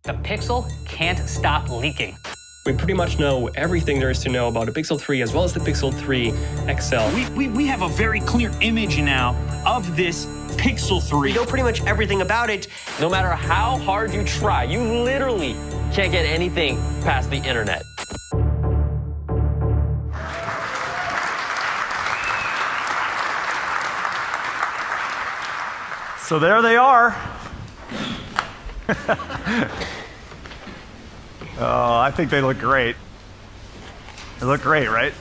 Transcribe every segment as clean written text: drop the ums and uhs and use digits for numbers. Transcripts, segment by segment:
The Pixel can't stop leaking. We pretty much know everything there is to know about the Pixel 3 as well as the Pixel 3 XL. We have a very clear image now of this Pixel 3. We know pretty much everything about it. No matter how hard you try, you literally can't get anything past the internet. So there they are. Oh, I think they look great. They look great, right?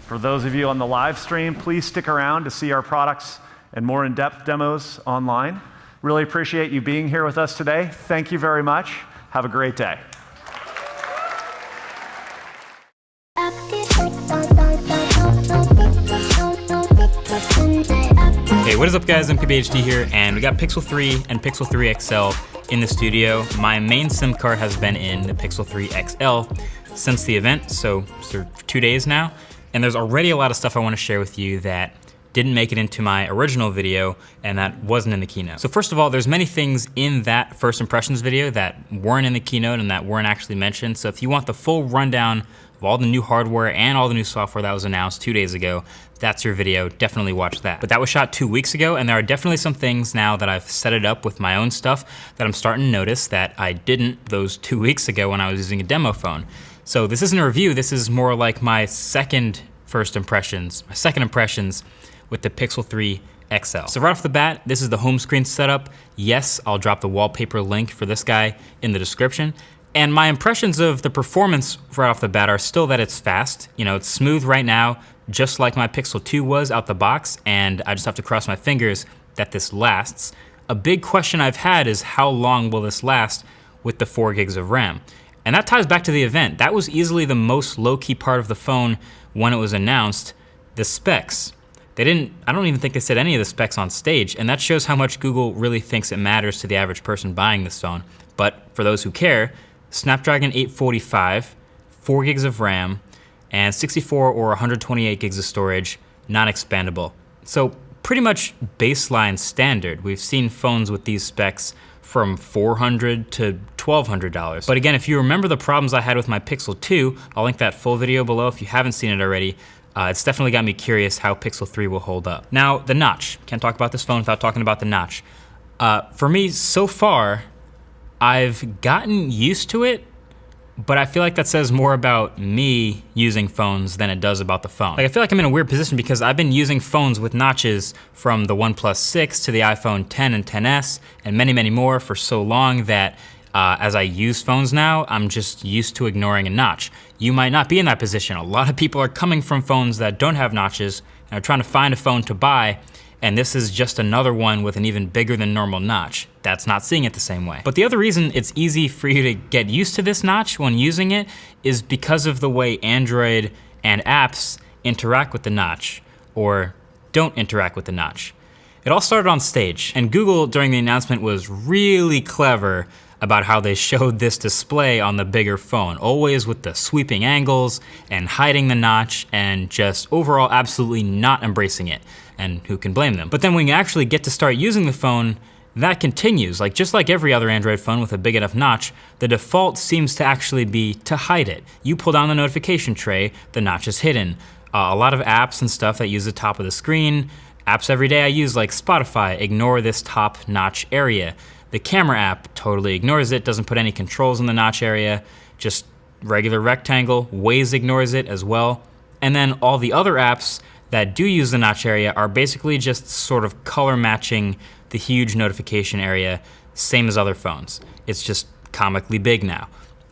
For those of you on the live stream, please stick around to see our products and more in-depth demos online. Really appreciate you being here with us today. Thank you very much. Have a great day. Hey, what is up guys, I'm PBHD here, and we got Pixel 3 and Pixel 3 XL in the studio. My main SIM card has been in the Pixel 3 XL since the event, so for 2 days now, and there's already a lot of stuff I want to share with you that didn't make it into my original video and that wasn't in the keynote. So first of all, there's many things in that first impressions video that weren't in the keynote and that weren't actually mentioned. So if you want the full rundown of all the new hardware and all the new software that was announced 2 days ago, that's your video, definitely watch that. But that was shot 2 weeks ago, and there are definitely some things now that I've set it up with my own stuff that I'm starting to notice that I didn't those 2 weeks ago when I was using a demo phone. So this isn't a review, this is more like my second impressions with the Pixel 3 XL. So right off the bat, this is the home screen setup. Yes, I'll drop the wallpaper link for this guy in the description. And my impressions of the performance right off the bat are still that it's fast. You know, it's smooth right now, just like my Pixel 2 was out the box, and I just have to cross my fingers that this lasts. A big question I've had is how long will this last with the 4 gigs of RAM? And that ties back to the event. That was easily the most low-key part of the phone when it was announced, the specs. I don't even think they said any of the specs on stage, and that shows how much Google really thinks it matters to the average person buying this phone. But for those who care, Snapdragon 845, 4 gigs of RAM, and 64 or 128 gigs of storage, non-expandable. So pretty much baseline standard. We've seen phones with these specs from $400 to $1,200. But again, if you remember the problems I had with my Pixel 2, I'll link that full video below if you haven't seen it already. It's definitely got me curious how Pixel 3 will hold up. Now, the notch. Can't talk about this phone without talking about the notch. For me, so far, I've gotten used to it, but I feel like that says more about me using phones than it does about the phone. Like, I feel like I'm in a weird position because I've been using phones with notches from the OnePlus 6 to the iPhone 10 and 10s and many, many more for so long that as I use phones now, I'm just used to ignoring a notch. You might not be in that position. A lot of people are coming from phones that don't have notches and are trying to find a phone to buy, and this is just another one with an even bigger than normal notch. That's not seeing it the same way. But the other reason it's easy for you to get used to this notch when using it is because of the way Android and apps interact with the notch, or don't interact with the notch. It all started on stage, and Google during the announcement was really clever about how they showed this display on the bigger phone, always with the sweeping angles and hiding the notch and just overall absolutely not embracing it. And who can blame them? But then when you actually get to start using the phone, that continues. Like, just like every other Android phone with a big enough notch, the default seems to actually be to hide it. You pull down the notification tray, the notch is hidden. A lot of apps and stuff that use the top of the screen, apps every day I use like Spotify, ignore this top notch area. The camera app totally ignores it, doesn't put any controls in the notch area, just regular rectangle. Waze ignores it as well. And then all the other apps that do use the notch area are basically just sort of color matching the huge notification area, same as other phones. It's just comically big now.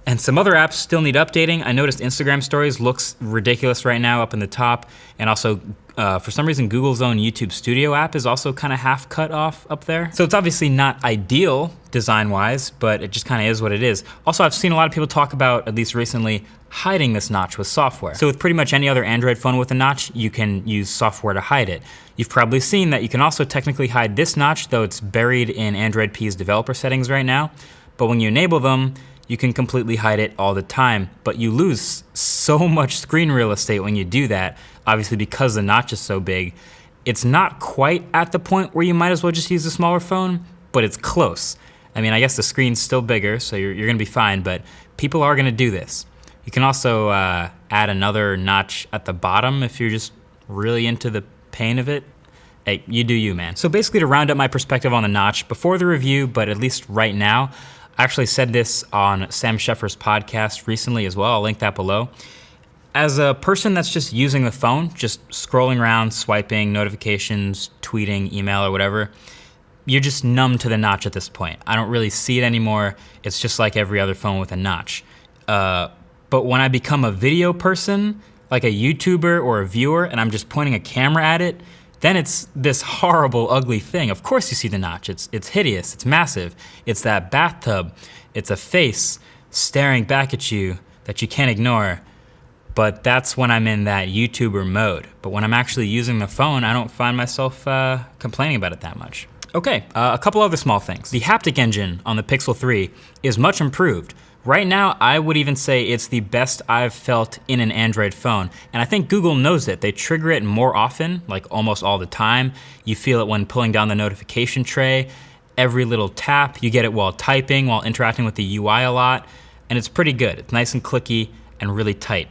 And some other apps still need updating. I noticed Instagram stories looks ridiculous right now up in the top, and also for some reason Google's own YouTube Studio app is also kind of half cut off up there. So it's obviously not ideal design-wise, but it just kind of is what it is. Also, I've seen a lot of people talk about, at least recently, hiding this notch with software. So with pretty much any other Android phone with a notch, you can use software to hide it. You've probably seen that you can also technically hide this notch, though it's buried in Android P's developer settings right now. But when you enable them, you can completely hide it all the time, but you lose so much screen real estate when you do that, obviously because the notch is so big. It's not quite at the point where you might as well just use a smaller phone, but it's close. I mean, I guess the screen's still bigger, so you're gonna be fine, but people are gonna do this. You can also add another notch at the bottom if you're just really into the pain of it. Hey, you do you, man. So basically, to round up my perspective on the notch, before the review, but at least right now, I actually said this on Sam Sheffer's podcast recently as well. I'll link that below. As a person that's just using the phone, just scrolling around, swiping, notifications, tweeting, email, or whatever, you're just numb to the notch at this point. I don't really see it anymore. It's just like every other phone with a notch. But when I become a video person, like a YouTuber or a viewer, and I'm just pointing a camera at it, then it's this horrible, ugly thing. Of course you see the notch. It's hideous, it's massive. It's that bathtub. It's a face staring back at you that you can't ignore. But that's when I'm in that YouTuber mode. But when I'm actually using the phone, I don't find myself complaining about it that much. Okay, a couple other small things. The haptic engine on the Pixel 3 is much improved. Right now, I would even say it's the best I've felt in an Android phone. And I think Google knows it. They trigger it more often, like almost all the time. You feel it when pulling down the notification tray. Every little tap, you get it while typing, while interacting with the UI a lot. And it's pretty good. It's nice and clicky and really tight.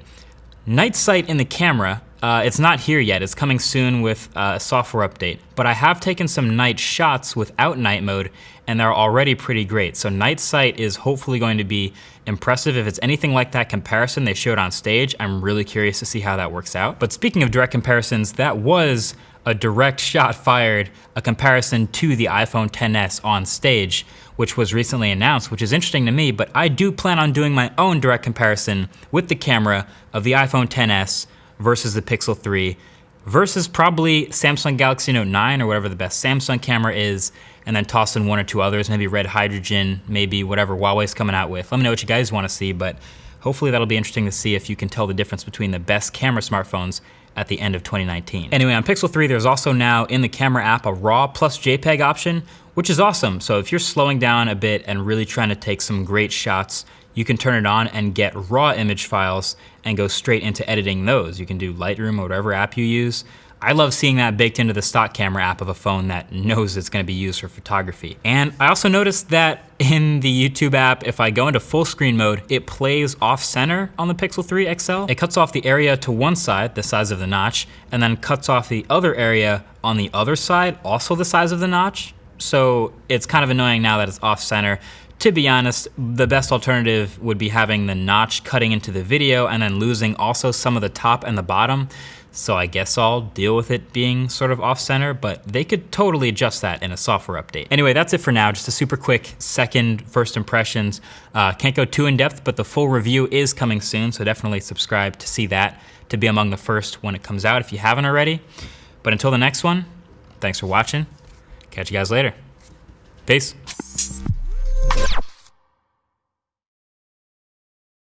Night sight in the camera, it's not here yet. It's coming soon with a software update. But I have taken some night shots without night mode, and they're already pretty great. So night sight is hopefully going to be impressive. If it's anything like that comparison they showed on stage, I'm really curious to see how that works out. But speaking of direct comparisons, that was a direct shot fired, a comparison to the iPhone XS on stage, which was recently announced, which is interesting to me, but I do plan on doing my own direct comparison with the camera of the iPhone XS versus the Pixel 3, versus probably Samsung Galaxy Note 9 or whatever the best Samsung camera is, and then toss in one or two others, maybe Red Hydrogen, maybe whatever Huawei's coming out with. Let me know what you guys wanna see, but hopefully that'll be interesting to see if you can tell the difference between the best camera smartphones at the end of 2019. Anyway, on Pixel 3, there's also now in the camera app a RAW plus JPEG option, which is awesome. So if you're slowing down a bit and really trying to take some great shots, you can turn it on and get raw image files and go straight into editing those. You can do Lightroom or whatever app you use. I love seeing that baked into the stock camera app of a phone that knows it's gonna be used for photography. And I also noticed that in the YouTube app, if I go into full screen mode, it plays off center on the Pixel 3 XL. It cuts off the area to one side, the size of the notch, and then cuts off the other area on the other side, also the size of the notch. So it's kind of annoying now that it's off center. To be honest, the best alternative would be having the notch cutting into the video and then losing also some of the top and the bottom. So I guess I'll deal with it being sort of off center, but they could totally adjust that in a software update. Anyway, that's it for now. Just a super quick first impressions. Can't go too in depth, but the full review is coming soon. So definitely subscribe to see that, to be among the first when it comes out if you haven't already. But until the next one, thanks for watching. Catch you guys later. Peace.